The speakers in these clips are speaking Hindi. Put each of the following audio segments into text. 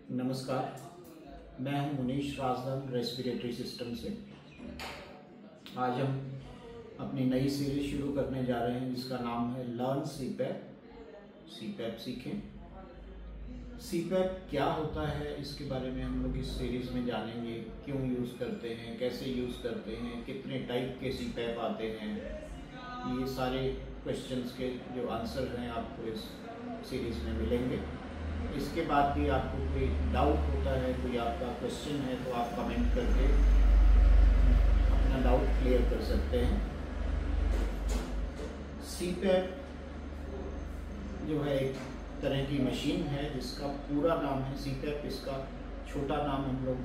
नमस्कार, मैं हूं मुनीश राजदान रेस्पिरेटरी सिस्टम से। आज हम अपनी नई सीरीज शुरू करने जा रहे हैं जिसका नाम है लर्न सीपैप। सीपैप सीखें। सीपैप क्या होता है इसके बारे में हम लोग इस सीरीज में जानेंगे। क्यों यूज़ करते हैं, कैसे यूज़ करते हैं, कितने टाइप के सीपैप आते हैं, ये सारे क्वेश्चंस के जो आंसर हैं आपको इस सीरीज में मिलेंगे। इसके बाद भी आपको कोई डाउट होता है, कोई आपका क्वेश्चन है, तो आप कमेंट करके अपना डाउट क्लियर कर सकते हैं। सीपैप जो है एक तरह की मशीन है जिसका पूरा नाम है सीपैप। इसका छोटा नाम हम लोग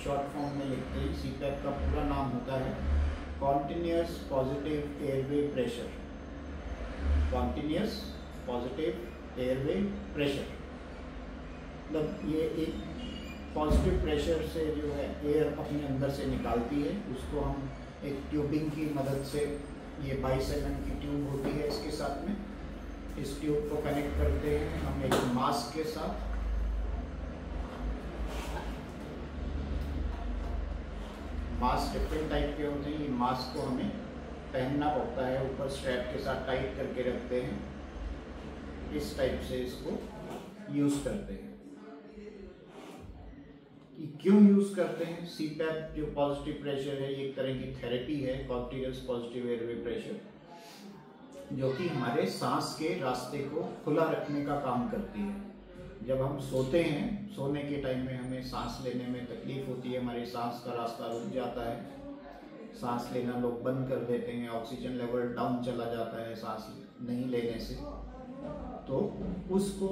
शॉर्ट फॉर्म में लिखते हैं। सीपैप का पूरा नाम होता है continuous positive airway pressure. Continuous positive airway pressure मतलब ये एक पॉजिटिव प्रेशर से जो है एयर अपने अंदर से निकालती है। उसको हम एक ट्यूबिंग की मदद से, ये 22 mm की ट्यूब होती है इसके साथ में, इस ट्यूब को कनेक्ट करते हैं हम एक मास्क के साथ। मास्क डिफरेंट टाइप के होते हैं। ये मास्क को हमें पहनना पड़ता है, ऊपर स्ट्रैप के साथ टाइट करके रखते हैं। इस टाइप से इसको यूज़ करते हैं। कि क्यों यूज़ करते हैं सीपैप? जो पॉजिटिव प्रेशर है ये एक तरह की थेरेपी है, कॉन्टिन्यूअस पॉजिटिव एयरवे प्रेशर, जो कि हमारे सांस के रास्ते को खुला रखने का काम करती है। जब हम सोते हैं, सोने के टाइम में हमें सांस लेने में तकलीफ होती है, हमारी सांस का रास्ता रुक जाता है, सांस लेना लोग बंद कर देते हैं, ऑक्सीजन लेवल डाउन चला जाता है सांस नहीं लेने से। तो उसको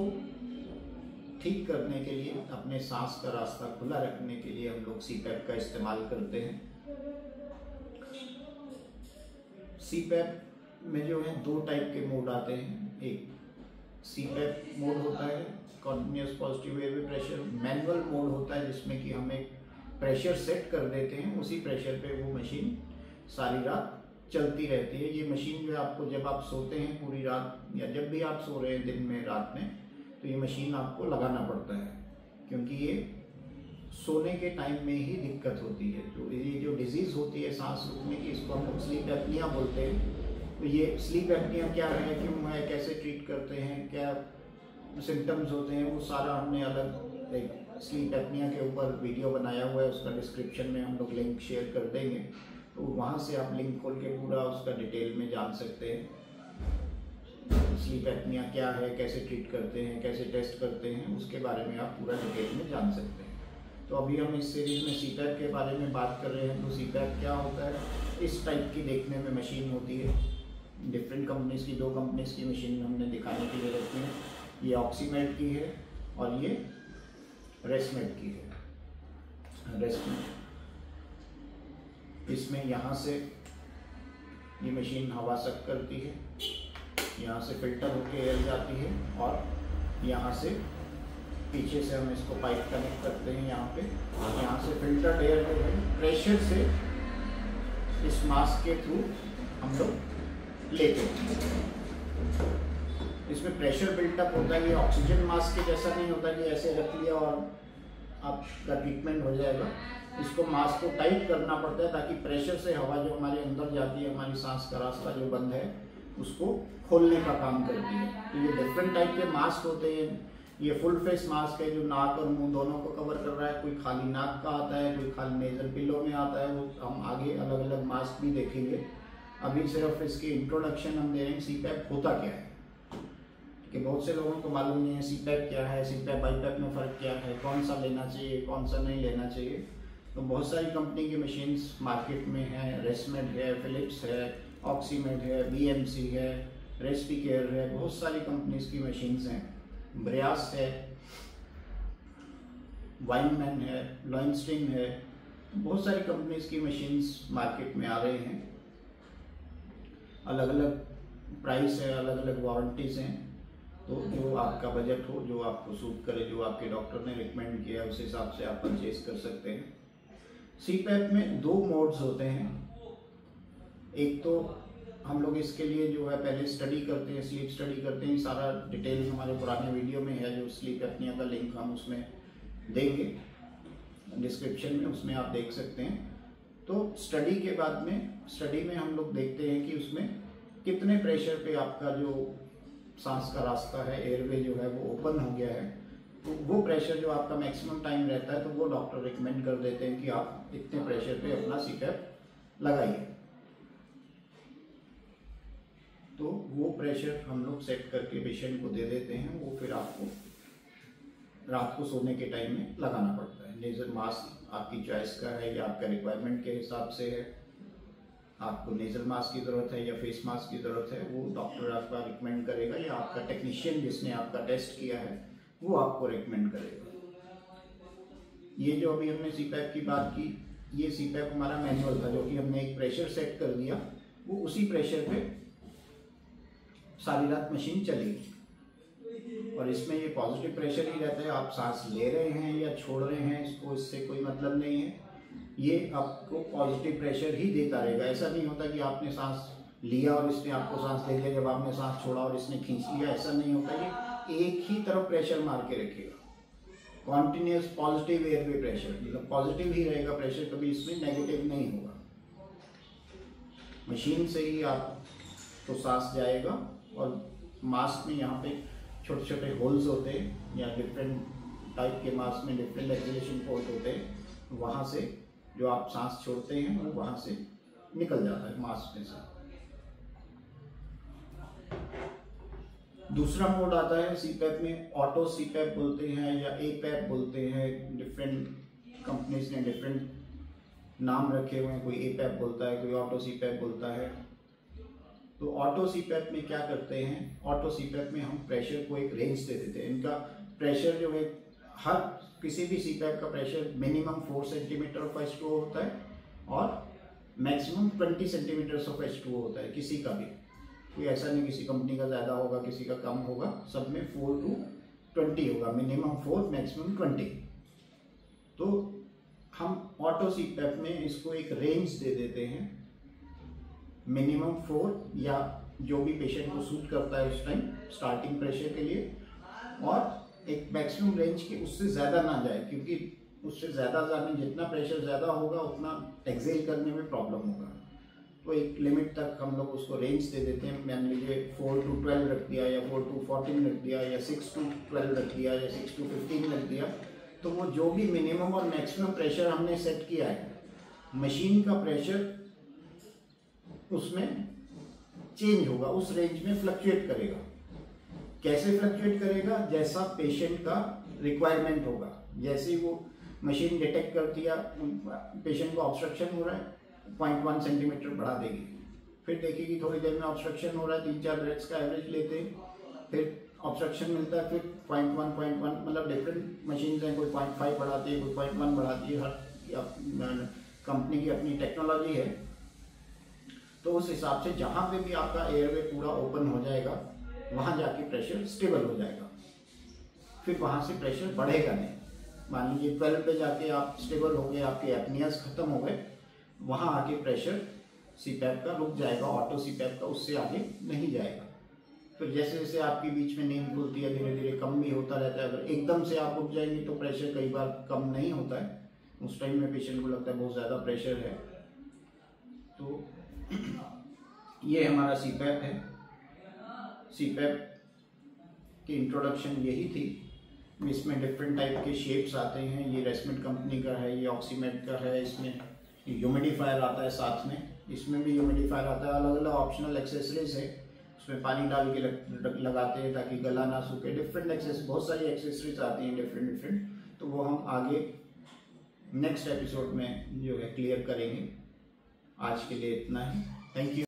ठीक करने के लिए, अपने सांस का रास्ता खुला रखने के लिए हम लोग सीपैप का इस्तेमाल करते हैं। सीपैप में जो है दो टाइप के मोड आते हैं। एक सीपैप मोड होता है continuous positive airway pressure. Manual mode होता है जिसमें कि हम एक प्रेशर सेट कर देते हैं, उसी प्रेशर पे वो मशीन सारी रात चलती रहती है। ये मशीन जो है आपको, जब आप सोते हैं पूरी रात या जब भी आप सो रहे हैं दिन में, रात में, तो ये मशीन आपको लगाना पड़ता है, क्योंकि ये सोने के टाइम में ही दिक्कत होती है। तो ये जो डिजीज़ होती है सांस रुकने की, इसको हम स्लीप एपनिया बोलते हैं। तो ये स्लीप एपनिया क्या है, क्यों है, कैसे ट्रीट करते हैं, क्या सिम्टम्स होते हैं, वो सारा हमने अलग एक स्लीप एपनिया के ऊपर वीडियो बनाया हुआ है। उसका डिस्क्रिप्शन में हम लोग लिंक शेयर कर देंगे, तो वहाँ से आप लिंक खोल के पूरा उसका डिटेल में जान सकते हैं। स्लीप एपनिया क्या है, कैसे ट्रीट करते हैं, कैसे टेस्ट करते हैं, उसके बारे में आप पूरा डिटेल में जान सकते हैं। तो अभी हम इस सीरीज में सीपैप के बारे में बात कर रहे हैं। तो सीपैप क्या होता है? इस टाइप की देखने में मशीन होती है। डिफरेंट कंपनीज की, 2 कंपनीज की मशीन हमने दिखाने के लिए रखी है। ये ऑक्सीमेड की है और ये रेस्मेड की है। रेस्मेड, इसमें यहाँ से ये मशीन हवा सक करती है, यहाँ से फिल्टर होके एयर जाती है, और यहाँ से पीछे से हम इसको पाइप कनेक्ट करते हैं यहाँ पे। यहाँ से फिल्टर्ड एयर जो है प्रेशर से इस मास्क के थ्रू हम लोग लेते हैं। इसमें प्रेशर बिल्टअप होता है। ये ऑक्सीजन मास्क के जैसा नहीं होता कि ऐसे रख लिया और आपका ट्रीटमेंट हो जाएगा। इसको मास्क को टाइट करना पड़ता है ताकि प्रेशर से हवा जो हमारे अंदर जाती है, हमारी सांस का रास्ता जो बंद है, उसको खोलने का काम करती है। तो ये डिफरेंट टाइप के मास्क होते हैं। ये फुल फेस मास्क है जो नाक और मुंह दोनों को कवर कर रहा है। कोई खाली नाक का आता है, कोई खाली नेजल पिलो में आता है। वो हम आगे अलग अलग मास्क भी देखेंगे। अभी सिर्फ इसकी इंट्रोडक्शन हम दे रहे हैं। सीपैप होता क्या है, कि बहुत से लोगों को मालूम नहीं है सीपैप क्या है, सीपैप बाईपैप में फ़र्क क्या है, कौन सा लेना चाहिए, कौन सा नहीं लेना चाहिए। तो बहुत सारी कंपनी की मशीन्स मार्केट में है। रेस्मेड है, फिलिप्स है, ऑक्सीमेड है, बीएमसी है, रेस्पिकेयर है, बहुत सारी कंपनीज की मशीन्स हैं। ब्रियास है, वाइनमैन है, लॉइनस्टीन है, बहुत सारी कंपनीज की मशीन्स मार्केट में आ रहे हैं। अलग अलग प्राइस है, अलग अलग वारंटीज हैं। तो जो आपका बजट हो, जो आपको सूट करे, जो आपके डॉक्टर ने रिकमेंड किया, उस हिसाब से आप परचेज कर सकते हैं। सीपैप में 2 मोड्स होते हैं। एक तो हम लोग इसके लिए जो है पहले स्टडी करते हैं, स्लीप स्टडी करते हैं। सारा डिटेल हमारे पुराने वीडियो में है, जो स्लीप एपनिया का लिंक हम उसमें देंगे डिस्क्रिप्शन में, उसमें आप देख सकते हैं। तो स्टडी के बाद में, स्टडी में हम लोग देखते हैं कि उसमें कितने प्रेशर पे आपका जो सांस का रास्ता है, एयरवे जो है वो ओपन हो गया है। तो वो प्रेशर जो आपका मैक्सिमम टाइम रहता है, तो वो डॉक्टर रिकमेंड कर देते हैं कि आप इतने प्रेशर पे अपना सीपैप लगाइए। तो वो प्रेशर हम लोग सेट करके पेशेंट को दे देते हैं। वो फिर आपको रात को सोने के टाइम में लगाना पड़ता है। नेजल मास्क आपकी चॉइस का है या आपका रिक्वायरमेंट के हिसाब से है, आपको नेजल मास्क की ज़रूरत है या फेस मास्क की ज़रूरत है, वो डॉक्टर आपका रिकमेंड करेगा या आपका टेक्नीशियन जिसने आपका टेस्ट किया है वो आपको रिकमेंड करेगा। ये जो अभी हमने सीपैप की बात की, ये सीपैप हमारा मैनुअल था, जो कि हमने एक प्रेशर सेट कर दिया, वो उसी प्रेशर पे सारी रात मशीन चलेगी। और इसमें ये पॉजिटिव प्रेशर ही रहता है, आप सांस ले रहे हैं या छोड़ रहे हैं इसको, इससे कोई मतलब नहीं है। ये आपको पॉजिटिव प्रेशर ही देता रहेगा। ऐसा नहीं होता कि आपने सांस लिया और इसने आपको सांस ले लिया, जब आपने सांस छोड़ा और इसने खींच लिया, ऐसा नहीं होता। ये एक ही तरफ प्रेशर मार के रखेगा, कॉन्टिन्यूस पॉजिटिव एयरवे प्रेशर, मतलब पॉजिटिव ही रहेगा प्रेशर, कभी इसमें नेगेटिव नहीं होगा। मशीन से ही आपको सांस जाएगा और मास्क में यहाँ पे छोटे छोटे होल्स होते हैं, या डिफरेंट टाइप के मास्क में डिफरेंट एक्सहेलेशन पोर्ट होते हैं, वहाँ से जो आप सांस छोड़ते हैं वो वहाँ से निकल जाता है मास्क में से। दूसरा मोड आता है सीपैप में, ऑटो सीपैप बोलते हैं या एपैप बोलते हैं। डिफरेंट कंपनीज ने डिफरेंट नाम रखे हुए हैं, कोई एपैप बोलता है, कोई ऑटो सीपैप बोलता है। तो ऑटो सीपैप में क्या करते हैं, ऑटो सीपैप में हम प्रेशर को एक रेंज दे देते हैं। इनका प्रेशर जो है, हर किसी भी सीपैप का pressure minimum 4 centimetre of H2O होता है और मैक्सिमम 20 सेंटीमीटर ऑफ H2O होता है, किसी का भी। कोई ऐसा नहीं किसी कंपनी का ज़्यादा होगा किसी का कम होगा, सब में 4 to 20 होगा, मिनिमम 4 मैक्सिमम 20। तो हम ऑटो सीपैप में इसको एक रेंज दे देते हैं, मिनिमम 4 या जो भी पेशेंट को सूट करता है उस टाइम स्टार्टिंग प्रेशर के लिए, और एक मैक्सिमम रेंज के उससे ज़्यादा ना जाए, क्योंकि उससे ज़्यादा जाने, जितना प्रेशर ज़्यादा होगा उतना एक्सेल करने में प्रॉब्लम होगा। तो एक लिमिट तक हम लोग उसको रेंज दे देते हैं। मान लीजिए 4 to 12 रख दिया, या 4 to 14 रख दिया, या 6 to 12 रख दिया, या 6 to 15 रख दिया। तो वो जो भी मिनिमम और मैक्सिमम प्रेशर हमने सेट किया है, मशीन का प्रेशर उसमें चेंज होगा, उस रेंज में फ्लक्चुएट करेगा। कैसे फ्लक्चुएट करेगा, जैसा पेशेंट का रिक्वायरमेंट होगा। जैसे वो मशीन डिटेक्ट करती है पेशेंट को ऑब्स्ट्रक्शन हो रहा है, 0.1 सेंटीमीटर बढ़ा देगी, फिर देखेगी थोड़ी देर में ऑब्स्ट्रक्शन हो रहा है, 3-4 ब्रेथ्स का एवरेज लेते हैं, फिर ऑब्स्ट्रक्शन मिलता है, फिर 0.1 मतलब डिफरेंट मशीन हैं, कोई 0.5 बढ़ाती है, कोई 0.1 बढ़ाती है, हर कंपनी की अपनी टेक्नोलॉजी है। तो उस हिसाब से जहाँ पे भी आपका एयरवे पूरा ओपन हो जाएगा, वहाँ जाके प्रेशर स्टेबल हो जाएगा, फिर वहाँ से प्रेशर बढ़ेगा नहीं। मान लीजिए 12 पे जाके आप स्टेबल हो गए, आपके एपनियाज खत्म हो गए, वहाँ आके प्रेशर सीपैप का रुक जाएगा, ऑटो सीपैप का उससे आगे नहीं जाएगा। फिर जैसे जैसे आपकी बीच में नींद खुलती है, धीरे धीरे कम भी होता रहता है। अगर एकदम से आप उठ जाएंगे तो प्रेशर कई बार कम नहीं होता है, उस टाइम में पेशेंट को लगता है बहुत ज़्यादा प्रेशर है। तो ये हमारा सीपैप है। सीपैप की इंट्रोडक्शन यही थी। इसमें डिफरेंट टाइप के शेप्स आते हैं। ये रेस्मेट कंपनी का है, ये ऑक्सीमेट का है, इसमें ह्यूमिडिफायर आता है साथ में, इसमें भी ह्यूमिडिफायर आता है। अलग अलग ऑप्शनल एक्सेसरीज है, उसमें पानी डाल के लगाते हैं ताकि गला ना सूखे। डिफरेंट एक्सेसरीज, बहुत सारी एक्सेसरीज आती हैं डिफरेंट, तो वो हम आगे नेक्स्ट एपिसोड में जो है क्लियर करेंगे। आज के लिए इतना ही, थैंक यू।